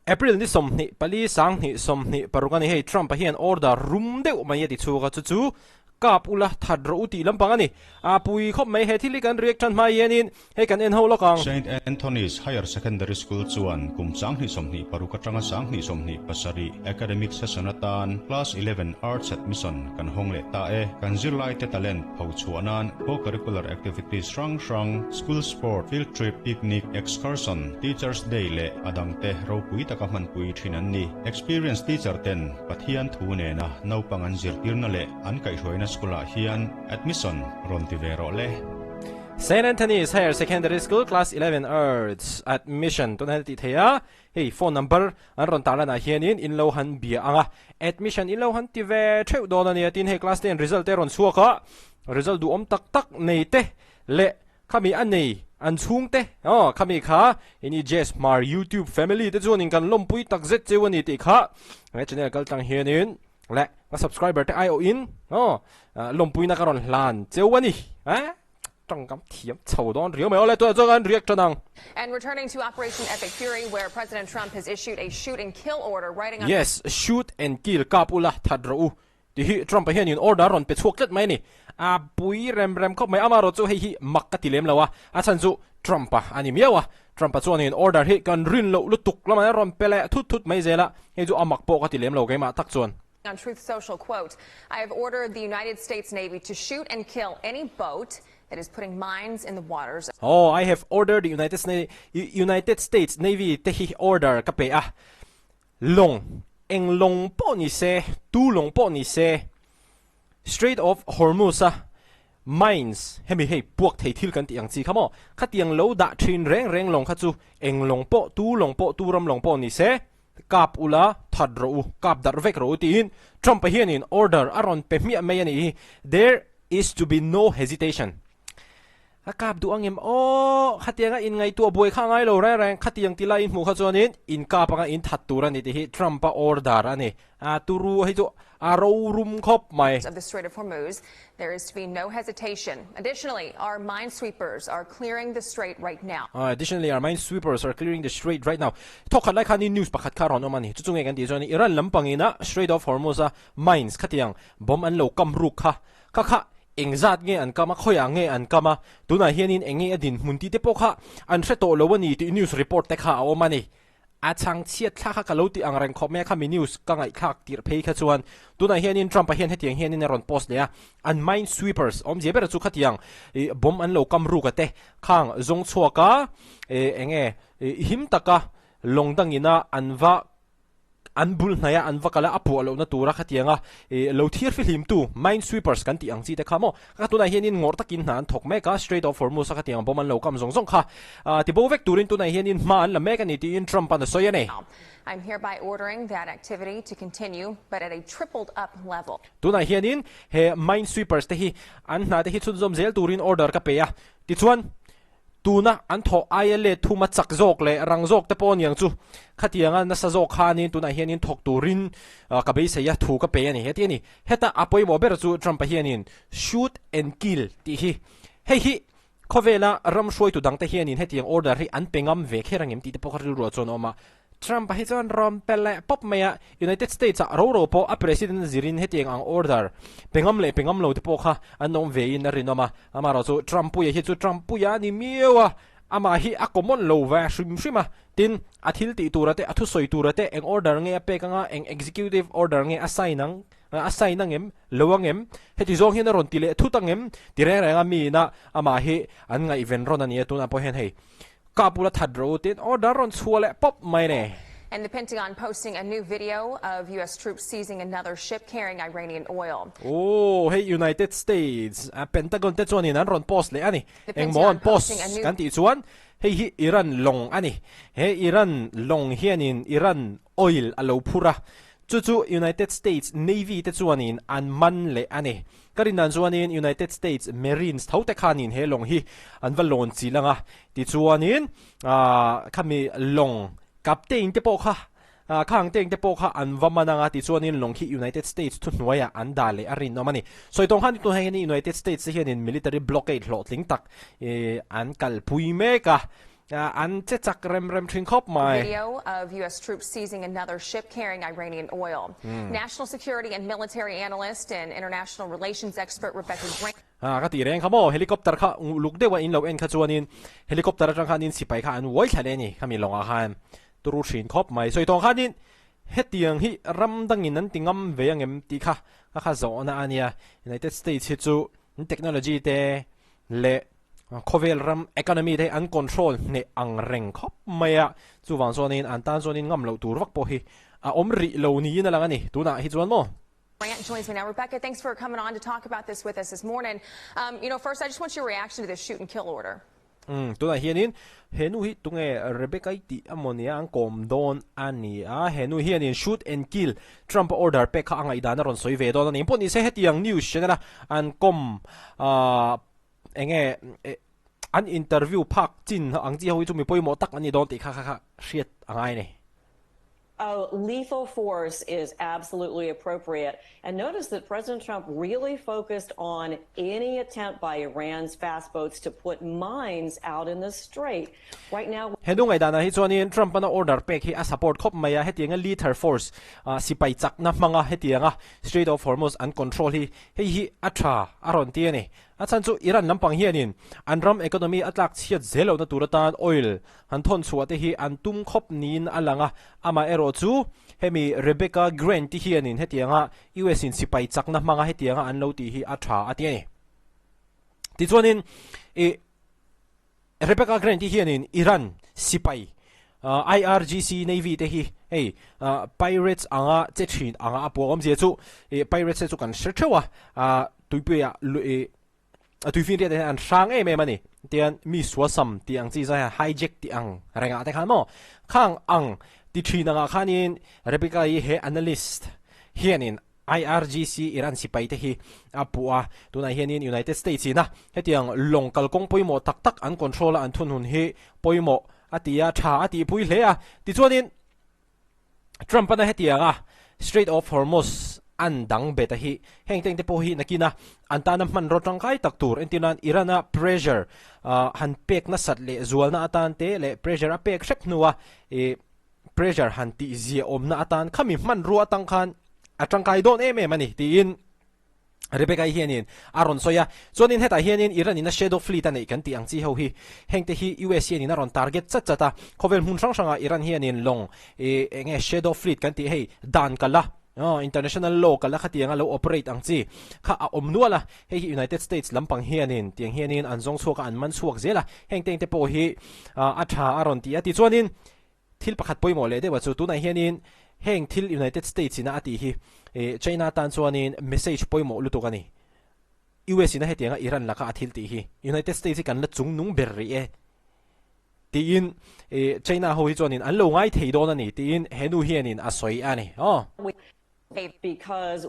April ni somni pali sang ni somni parukani hei Trump hian order room deuh mai ti chuka chu KAP ULA thadro uti lampang ani pui khop mai he thili kan reaction mai yanin he kan en ho lokang St Anthony's Higher Secondary School chuan kum sang ni somni paruka tanga sang ni somni pasari academic sessionatan class 11 arts admission kan hongle ta kan zirlai te talent phau chuanan co-curricular activities strong school sport field trip picnic excursion teachers day le adang te ro pui taka man pui thinan ni experienced teacher ten pathian thune na no pangan zirtirna le an kai hoina skula hian admission rontivero le St. Anthony's Higher Secondary School Class 11 Arts Admission tunai ti thea hey phone number an ron tala na hianin in lo han bia anga admission in lo han ti ve theu don ani tin he class 10 result te ron suaka result du om tak nei te le khami an nei an chung te khami kha ini Hmar YouTube family te chuan in kan lompui tak zet chewani ti kha ngai channel kal tang hianin le ka subscriber te io in lompui na karon hlan chewani And returning to Operation Epic Fury, where President Trump has issued a shoot and kill order writing on shoot and kill KAP ULA thadro di Trump hian in order ron pe chuaklet mai ni pui rem khop mai amaro chu hi makkatilem lawa chan chu Trump ani miawa Trump chuan in order hi kan rin lo lutuk lama ron pele thut mai zela he chu amak po ka tilem lo ke ma tak chuan on Truth Social, quote, "I have ordered the United States Navy to shoot and kill any boat that is putting mines in the waters." I have ordered the United States Navy to order kape long po ni se tu long po ni se Strait of Hormuz mines hemi hei puak thei thil kan tiang chi khamo khatiang lo da thin reng long kha chu long po tu ram long po ni se KAP ULA thadro KAP dar vek ro tin Trump hian in order aron pe mi mai ani there is to be no hesitation KAP du angem khatianga in ngai tu boi kha ngai lo reng khatiang tila in mu kha chuanin in KAP anga in that tur ani ti hi Trump order ani turu hi chu rorum khop mai of the Strait of Hormuz. There is to be no hesitation. Additionally, our minesweepers are clearing the strait right now. Talk like any news pakhat karon omani chuchunge kan ti choni Iran lampangina Strait of Hormuz mines khatiang bom an lo kamruk kha engzat nge an kama khoya nge an kama tuna hianin enge adin munti te pokha an threto lowani ti news report te kha omani chang chiat thakha kaloti ang rang khop me kha mi news ka ngai khak tir phei kha chuan tuna hianin Trump hian hetiang hianin ron post le an mine sweepers om je ber chu khatiang bom an lo kamru ka te khang zong chhuaka enge him taka longdangina anwa anbul naya anvakala apu alo na tura khatianga lo thir fi him tu mine sweepers kan ti ang chi te khamo ka tuna hianin ngor takin nan thok me ka Strait of Hormuz khatiang bom an lo kam zong kha ti bo vek turin tuna hianin man la me kan ti in Trump an soyane I'm hereby ordering that activity to continue, but at a tripled up level. Tuna hianin he mine sweepers te hi an na te hi chun zom zel turin order ka pe ya ti chuan tuna an tho ayale thuma chak jok le rang jok te pon yang chu khatianga na sa jok khanin tuna hianin thok turin ka be se ya thu ka pe ani heti ni heta apoi mo ber chu Trump hianin shoot and kill ti hi hi khovela ram shoi tu dang te hianin hetiang order hi an pengam ve kherangem ti te pokhari ro chon oma Trump hi chon rom pele pop maya United States ro po a president zirin hetiang ang order pengam lo te pokha anom ve in rinoma amaro chu Trump pu hi chu Trump pu ya ni miwa ama hi akomon lo va shima tin athil ti turate athu soi turate eng order nge pe kanga eng executive order nge assignangem lowangem heti zong hin ron tile thutangem tire renga mi na ama hi an nga event ron ani tu na po hen hei KAP ULA thadro tin order ron chhuale pop mai ne. And the Pentagon posting a new video of U.S. troops seizing another ship carrying Iranian oil. Hey United States Pentagon te chuan in an ron post le ani eng mon post kan ti chuan hey Iran long ani he Iran long hianin Iran oil alo phura chu United States Navy te chuan in an man le ani karinan chuan in United States Marines thote khanin he long hi an valon chilanga ti chuan in khami long captain te pokha khang teng te pokha an vamananga ti chuan in long hi United States thu hnuaya an dale arin no mani soitong han tu hangeni United States hian in military blockade lo tling tak an kal pui me ka an che chak rem thin khop mai Video of U.S. troops seizing another ship carrying Iranian oil. National security and military analyst and international relations expert Rebecca Grant. ka ti reng khamo helicopter kha luk de wa in lo en kha chuanin helicopter atang khanin sipai kha an wai thale ni khami longa khan turu thin khop mai soi tong khanin hetiang hi ramdangin an tingam ve angem ti kha kha zo na ania United States hi chu technology te le kovel ram economy te an control ne ang reng khop maya chu wang sonin an tan sonin ngam lo tur wak po hi a omri lo ni na lang ani tuna hi chuan mo. Grant joins me now. Rebecca, thanks for coming on to talk about this with us this morning. First, I just want your reaction to this shoot and kill order. Tuna hianin henu hi tunge Rebecca ti amonia ang kom don ani henu hianin shoot and kill Trump order pe kha anga idana ron soi ve don ani pon ni se hetiang news chena an kom enge an interview pak chin ang chi hoi chu mi poi mo tak ani don ti kha shit angai ne. Oh, lethal force is absolutely appropriate. And notice that President Trump really focused on any attempt by Iran's fast boats to put mines out in the strait. Right now, Henung ay dana hi chuanin Trump na order pek hi a support khop maya hetianga lethal force sipai chak na manga hetianga Strait of Hormuz an control hi atha aron ti ani achan chu Iran lampang hianin anram economy atlak chiat zelo na turatan oil han thon chuate hi an tum khop nin alanga ama ero chu hemi Rebecca Grant ti hianin hetianga US in sipai chak na manga hetianga an lo ti hi atha ati ani ti chuanin Rebecca Grant ti hianin Iran sipai IRGC Navy te hi pirates anga chethin anga apom je chu pirates chu kan sherthewa tuipuya tuifin te an sang mani tian mi swasam tiang chi sa hijack ti ang renga te khamo khang ang ti thina nga khanin Rebecca he analyst hianin IRGC Iran sipai te hi apua tuna hianin United States na hetiang local kong poimo tak an control an thun hun hi poimo atia tha ati pui hle ti chuanin Trump na hetianga Strait of Hormuz andang beta hi hengteng te po hi nakina anta na man ro tangkai taktur entinan Irana pressure han pek na sat le zual na atan te le pressure a pek shek nuwa pressure han ti zia om na atan khami man ru atang khan atangkai don mani ti in Rebecca hianin aron soya zonin heta hianin Iran in a shadow fleet ani kan ti ang chi ho hi hengte hi US hianin aron target chata khovel hun sanga Iran hianin long enge shadow fleet kan ti hei dan kala international law kala khatianga lo operate ang chi kha omnuala hei United States lampang hianin tiang hianin anjong chuaka an man chuak zela hengteng te po hi atha aron ti ati chuanin thil pakhat poimo le de wa chu tu na hianin heng thil United States ina ati hi China tan chuanin message poimo lutukani US ina hetianga Iran laka athil ti hi United States kan la chung nung berri ti in China ho hi chuanin an lo ngai thei don ani ti in henu hianin asoi ani because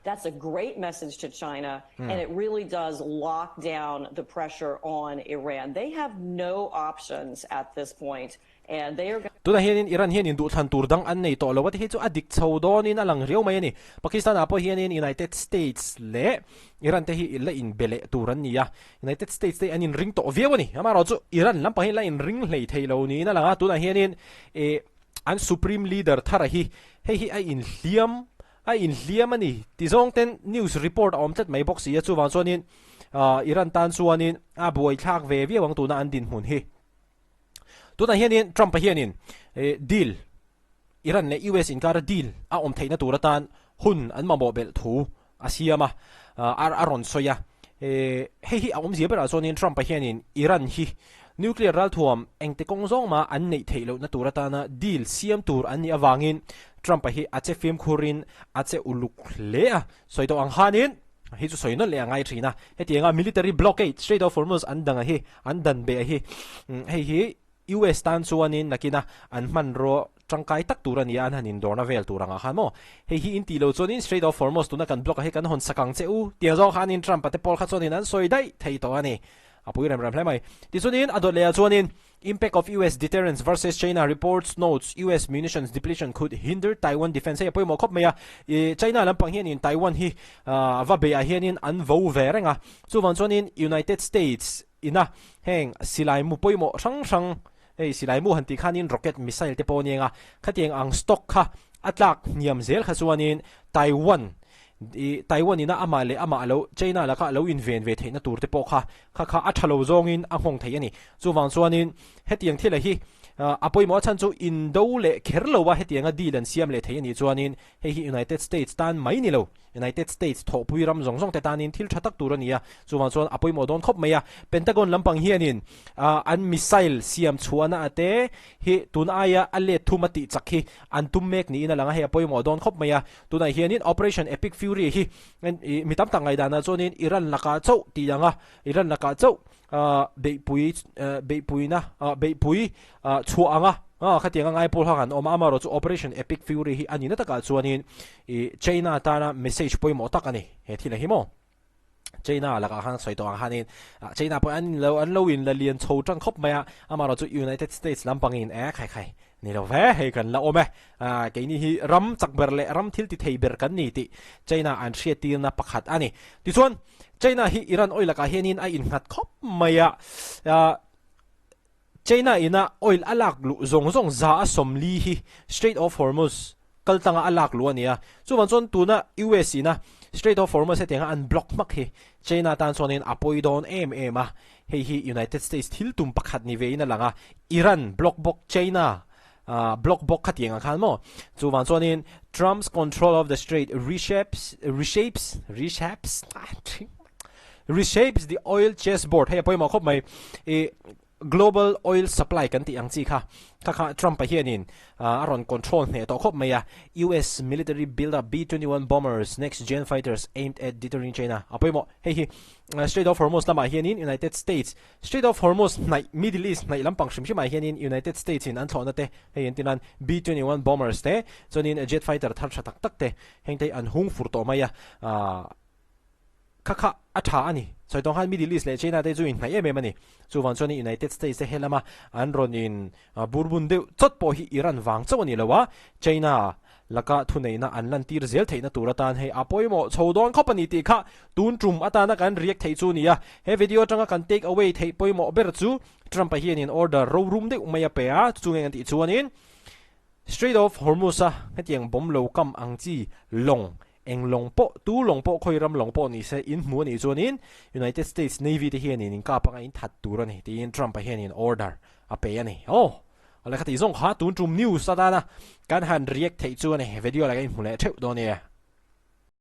that's a great message to China, and it really does lock down the pressure on Iran. They have no options at this point, and they are tuna hianin Iran hianin du than tur dang an nei to lo wat hi chu adik chhodon in alang riau mai ni Pakistan apo hianin United States le Iran te hi la in bele turan niya United States te anin ring to viewani amaro chu Iran lampa hi la in ring hlei theilo ni na langa tuna hianin an supreme leader thara hi hei a in hliam ani ti zong ten news report om tet mai box ya chu wang chuanin Iran tan chuanin a buai thak ve wang tuna an din hun hi tuna hianin Trump hianin deal Iran le US in kar deal a om theina turatan hun an ma mobile thu asiama aron soya hei a om zebra chuanin Trump hianin Iran hi nuclear ral thuam engte kongjong ma an nei theilo na turatana deal siam tur an ni awangin Trump hi ache film khurin ache uluk le soito ang hanin hi chu soino le angai thina hetianga military blockade Strait of Hormuz andanga hi andan be hi hi US tan chuanin nakina an manro tangkai tak turani an hanin dorna vel turanga khamo hi inti lo chuanin Strait of Hormuz tuna kan block hi kan hon sakang cheu tiazo khanin Trump ate pol kha chuanin an soidai theito ani apui ram mai tisunin adolea chuanin impact of US deterrence versus China reports notes US munitions depletion could hinder Taiwan defense apoi mo khop maya China lampang hian in Taiwan hi va be a hian in an vo verenga chuwan chuanin United States ina heng silai mu poimo sang silai mu han ti khanin rocket missile te pawninga khatiang ang stock kha atlak niam zel kha chuanin Taiwan ina ama alo China la kha lo invent ve theina tur te po kha athalo zongin ahong thei ani chuwang chuanin hetiang thila hi apoi mo chan chu indo le kherlowa hetianga dilan siam le thei ani chuanin hi United States tan mai ni lo United States tho puiram zong te tanin thil thatak turania chuwang chuan apoi mo don khop maya Pentagon lampang hianin an missile siam chuana ate hi tun aya ale thumati chakhi an tummek ni ina langa he apoi mo don khop maya tuna hianin Operation Epic Fury hi mitam tangai dana chuanin Iran laka chau ti yanga Iran laka chau beipui chhuah khatianga ngai pol hakan oma amaro chu Operation Epic Fury hi anina taka chuanin China tana message poimo takani he thila hi mo China laka han soito ang hanin China po an lo in la lian chho tang khop maya amaro chu United States lampangin khai ni lo ve he kan la ome ke ni hi ram chakber le ram thil ti theiber kan ni ti China an hriat tir na pakhat ani ti chuan China hi Iran oil laka hianin a in ngat khop maya China ina oil alak lu zong za somli hi Strait of Hormuz kaltanga alak lu ania chuwan chon tuna US ina Strait of Hormuz hetenga an block mak hi China tan chonin apoi don a hi United States thil tum pakhat ni veina langa Iran block China block khatianga khan mo chuwan chonin Trump's control of the strait reshapes the oil chessboard hey apoi ma khop mai global oil supply kan ti ang chi kha Trump hianin aron control ne to khop maya US military build up B-21 bombers next gen fighters aimed at deterring China apoimo hi Strait of Hormuz lama hianin United States Strait of Hormuz nai Middle East nai lampang shimshima hianin United States in anthona te hein tinan B-21 bombers te chonin jet fighter thar tak te hengte an hung fur to maya kha atha ani soitong han Middle East le China te chuin nai mani chuwan choni United States te helama an ronin burbun de chotpo hi Iran wang chawani lawa China laka thuneina anlan tir zel theina turatan he apoimo chodon company ti kha tun trum atana kan react thei chu nia he video tanga kan take away thei poimo ber chu Trump hian in order rorum de umaya pe a chungen ti chuanin Strait of Hormuz hetiang bom lo kam angchi long eng longpo tu longpo khoiram longpo ni se in mu ni chuanin United States Navy te hian in kapanga in that turani ti in Trump hian in order a pe ani ala khati zong kha tun trum news adana kan han react thei chuani video la in hule theu do ne